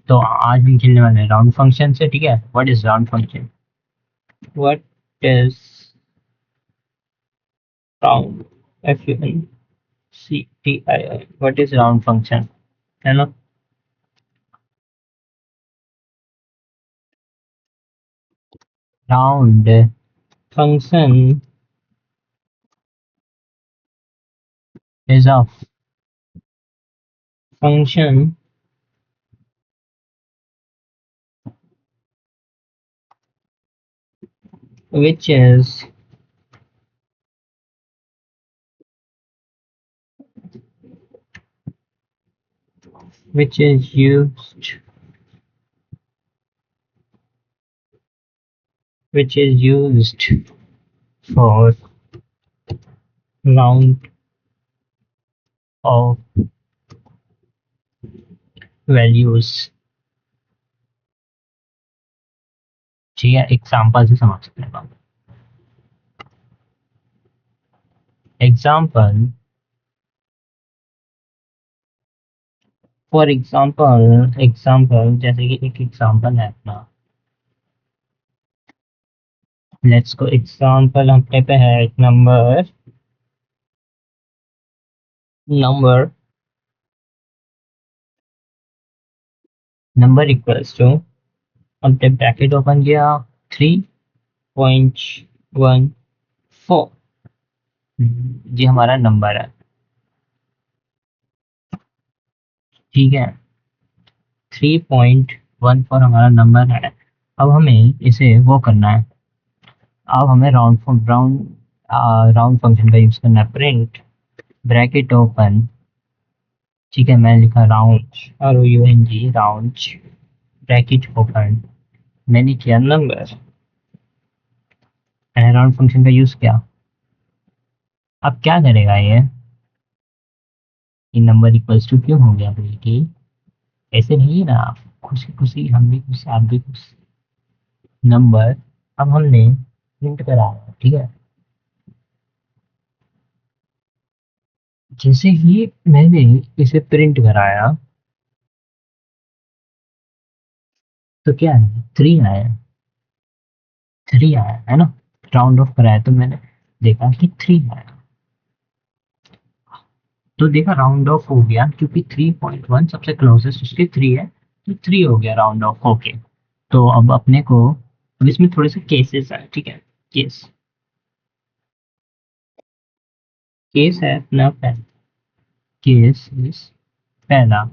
तो आज हम खेलने वाले हैं राउंड फंक्शन से। ठीक है, what is round function? What is round? FUNCTION, what is round function? है ना? Round function is a function which is used for round of values। ठीक है, एग्जाम्पल से समझ सकते हैं आप। एग्जाम्पल, फॉर एग्जाम्पल जैसे कि एक एग्जाम्पल है अपना। लेट्स को एग्जाम्पल अपने पे है एक number number number equals to, हमने ब्रैकेट ओपन किया, 3.14। ये हमारा नंबर है। ठीक है, 3.14 हमारा नंबर है। अब हमें इसे वो करना है। अब हमें राउंड फंक्शन का यूज करना है। प्रिंट ब्रैकेट ओपन, ठीक है, मैं लिखा round, ROUNG round, bracket open, मैंने किया नंबर, राउंड फंक्शन का यूज किया। अब क्या करेगा ये नंबर इक्वल्स टू क्यों हो गया बोल के? ऐसे नहीं है ना, खुशी खुशी हम भी खुश आप भी खुश। नंबर अब हमने प्रिंट करा है। ठीक है, जैसे ही मैंने इसे प्रिंट कराया तो क्या है, 3 आया। 3 आया है ना, राउंड ऑफ कराया तो मैंने देखा कि 3 आया। तो देखा राउंड ऑफ हो गया क्योंकि 3.1 सबसे क्लोजेस्ट उसके 3 है, तो 3 हो गया राउंड ऑफ होके। तो अब अपने को, अब इसमें थोड़े से केसेस है। ठीक है, केस केस है अपना पहला। केस इस पहला,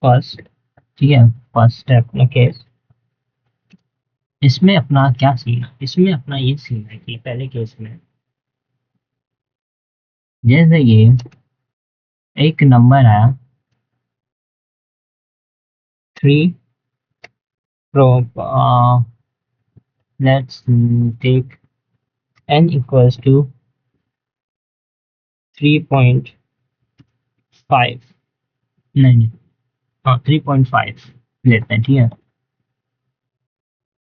फर्स्ट। ठीक है, फर्स्ट है अपना केस। इसमें अपना क्या सीन है, इसमें अपना ये सीन है कि पहले केस में जैसे ये एक नंबर आया 3 from let's take n equals to 3.5, नहीं नहीं, हाँ 3.5 लेते हैं। ठीक है,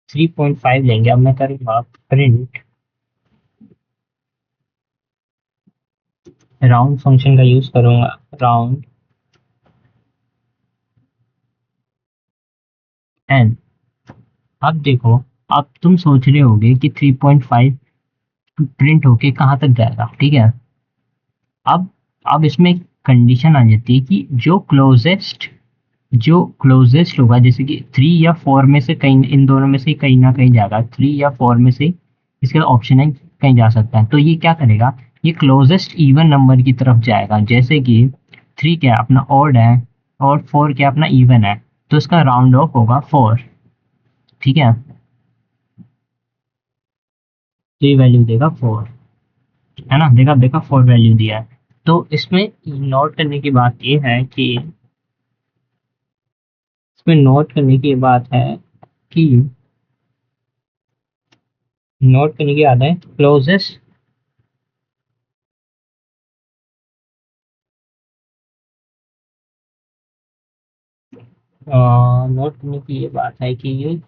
3.5 लेंगे। अब मैं करूँगा प्रिंट राउंड फंक्शन का यूज करूँगा, राउंड n। अब देखो, अब तुम सोच रहे होगे कि 3.5 प्रिंट होके कहाँ तक जाएगा। ठीक है, अब अब इसमें कंडीशन आ जाती है कि जो क्लोजेस्ट होगा, जैसे कि 3 या 4 में से कहीं, इन दोनों में से कहीं ना कहीं जाएगा, 3 या 4 में से इसका ऑप्शन है कहीं जा सकता है। तो ये क्या करेगा, ये क्लोजेस्ट इवन नंबर की तरफ जाएगा। जैसे कि 3 क्या है अपना ऑड है, और 4 क्या अपना इवन है, तो इसका राउंड ऑफ होगा 4। ठीक है, तो ये वैल्यू देगा 4, है ना, देखा देखा 4 वैल्यू दिया है। तो इसमें नोट करने की बात ये है कि, इसमें नोट करने की बात है कि नोट करने की बात है क्लोजेस्ट, नोट करने की ये बात है कि ये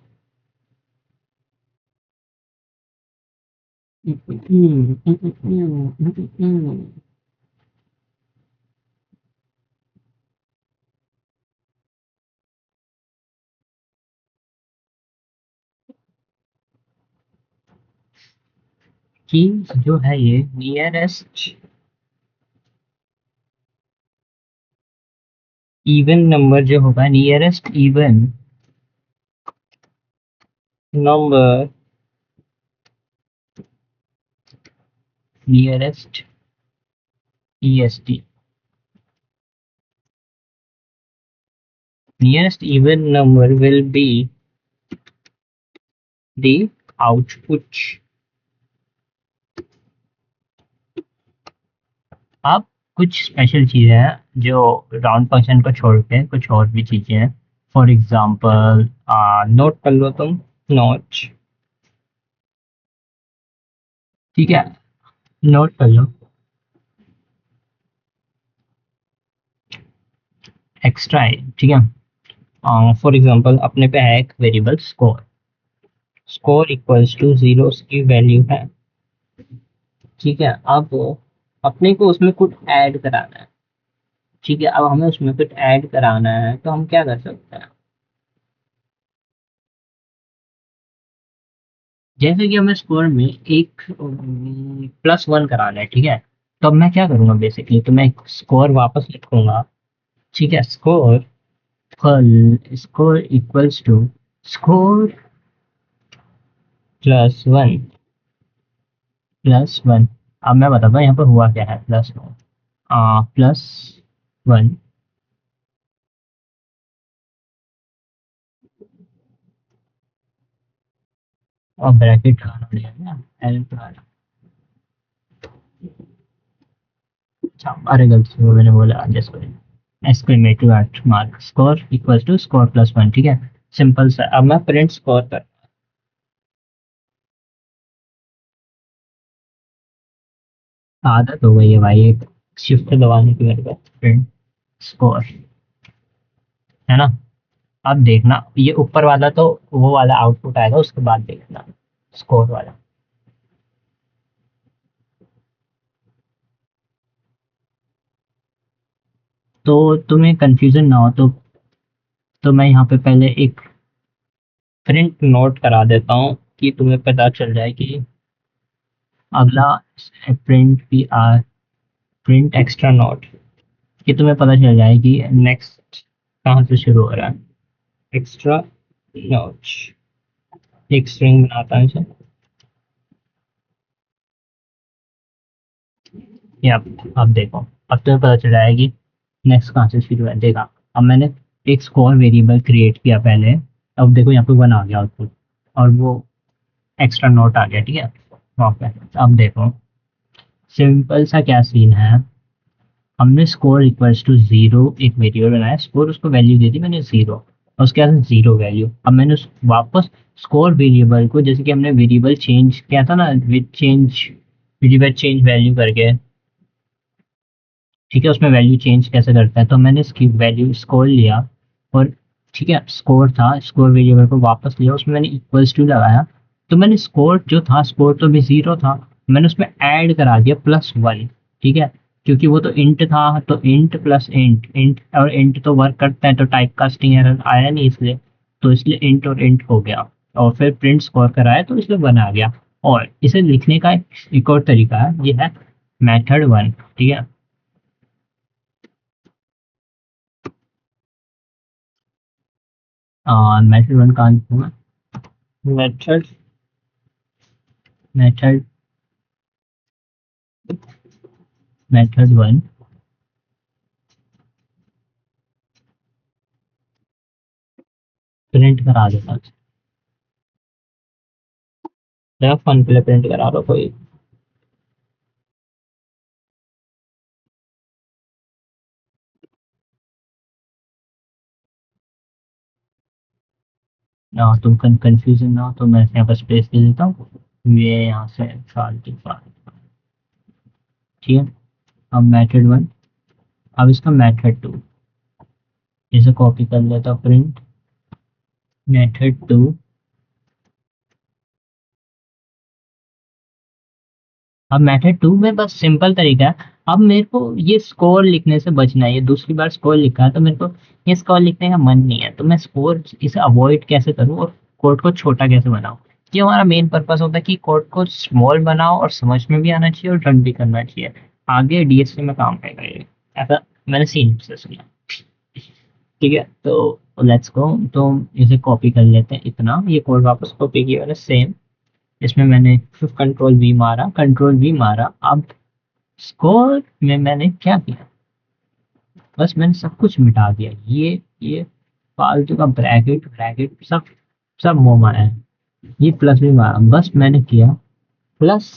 कि जो है ये नियरेस्ट इवन नंबर जो होगा, nearest even number, nearest EST, nearest even number will be the output. अब कुछ स्पेशल चीजें हैं जो राउंड फंक्शन को छोड़ के कुछ और भी चीजें हैं। फॉर एग्जाम्पल नोट कर लो तुम, नोट, ठीक है, नोट कर लो। एक्स्ट्रा है, ठीक है। फॉर एग्जाम्पल अपने पे है एक variable score, score equals to 0 उसकी वैल्यू है, ठीक है। अब अपने को उसमें कुछ ऐड कराना है, ठीक है। अब हमें उसमें कुछ ऐड कराना है तो हम क्या कर सकते हैं, जैसे कि हमें स्कोर में एक +1 कराना है, ठीक है। तो अब मैं क्या करूंगा, बेसिकली तो मैं स्कोर वापस लिखूंगा, ठीक है। स्कोर फल स्कोर इक्वल्स टू स्कोर +1, +1। अब मैं बताता हूँ यहाँ पर हुआ क्या है, +1 और ब्रैकेट लगाना पड़ेगा ना, एल लगाना। अच्छा, अरे गलती से वो मैंने बोला जैसे exclamatory mark, score equals to score +1, ठीक है। सिंपल सा। अब मैं प्रिंट स्कोर कर, आदत हो गई है भाई एक शिफ्ट दबाने की मेरे को, प्रिंट स्कोर, है ना। अब देखना ये ऊपर वाला तो वो वाला आउटपुट आएगा, उसके बाद देखना स्कोर वाला। तो तुम्हें कंफ्यूजन ना हो तो मैं यहाँ पे पहले एक प्रिंट नोट करा देता हूँ कि तुम्हें पता चल जाए कि अगला print PR, print extra note, कि तुम्हें पता चल जाए कि नेक्स्ट कहाँ से शुरू हो रहा है। एक्स्ट्रा नोट, एक स्ट्रिंग बनाता है इसे, या अब देखो, अब तुम्हें पता चल जाएगा कि नेक्स्ट कहाँ से शुरू है। देखा, अब मैंने एक स्कोर वेरिएबल क्रिएट किया पहले, अब देखो यहाँ पे 1 आ गया आउटपुट, और वो एक्स्ट्रा नोट आ गया, ठीक है वहाँ पे। अब देखो सिंपल सा क्या सीन है, हमने स्कोर इक्वल्स टू 0 एक वेरिएबल बनाया, स्कोर उसको वैल्यू दे दी मैंने 0, और उसके बाद 0 वैल्यू। अब मैंने उस वापस स्कोर वेरिएबल को, जैसे कि हमने वेरिएबल चेंज किया था ना, with change variable change value करके, ठीक है, उसमें वैल्यू चेंज कैसे करता है, तो मैंने इसकी वैल्यू स्कोर लिया, और ठीक है स्कोर था, स्कोर वेरिएबल को वापस लिया, उसमें मैंने इक्वल्स टू लगाया, तो मैंने स्कोर जो था, स्कोर तो भी 0 था, मैंने उसमें ऐड करा दिया +1, ठीक है। क्योंकि वो तो इंट था, तो इंट प्लस इंट, इंट और इंट तो वर्क करता है, तो टाइप कास्टिंग एरर आया नहीं इसलिए, तो इसलिए इंट और इंट हो गया, और फिर प्रिंट स्कोर कराया तो इसलिए 1 आ गया। और इसे लिखने का एक और तरीका है, ये है मेथड 1, ठीक है। मेथड 1 कहाँ लिखूंगा, मेथड मेथड मेथड 1 प्रिंट करा देता, या फन के लिए प्रिंट करा रहा कोई। तुम कंफ्यूजन ना हो तो मैं यहाँ पर स्पेस दे देता हूँ, ये यहाँ से फालतू फालतू, ठीक है। अब मेथड 1, अब इसका मेथड 2, इसे कॉपी कर लेता हूँ, प्रिंट मेथड 2। अब मेथड 2 में बस सिंपल तरीका है, अब मेरे को ये स्कोर लिखने से बचना है, ये दूसरी बार स्कोर लिखा है तो मेरे को ये स्कोर लिखने का मन नहीं है, तो मैं स्कोर इसे अवॉइड कैसे करूँ और कोड को छोटा कैसे बनाऊँ। ये हमारा मेन पर्पस होता है कि कोड को स्मॉल बनाओ और समझ में भी आना चाहिए और रन भी करना चाहिए। आगे डीएसपी में काम आएगा ये, ऐसा मैंने सीन से सुना। ठीक है, तो लेट्स गो। तो इसे कॉपी कर लेते हैं, इतना ये कोड वापस कॉपी किया मैंने सेम। इसमें मैंने कंट्रोल वी मारा। अब स्कोर में मैंने क्या किया, बस मैंने सब कुछ मिटा दिया। ये फालतू का ब्रैकेट ब्रैकेट सब सब मुंह मारा है। ये प्लस भी मारा, बस मैंने किया प्लस,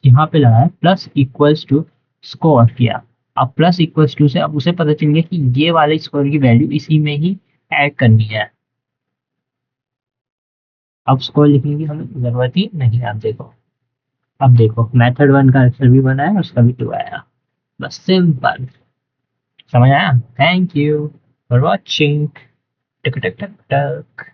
यहाँ पे लगाया प्लस इक्वल्स टू स्कोर किया। अब प्लस इक्वल्स टू से अब उसे पता चल गया कि ये वाले स्कोर की वैल्यू इसी में ही ऐड करनी है। अब स्कोर लिखने की हमें जरूरत ही नहीं है। अब देखो मेथड वन का अक्षर भी बना है, उसका भी टू आया। बस सिंपल, समझ आया। Thank you for watching. टक टक टक टक।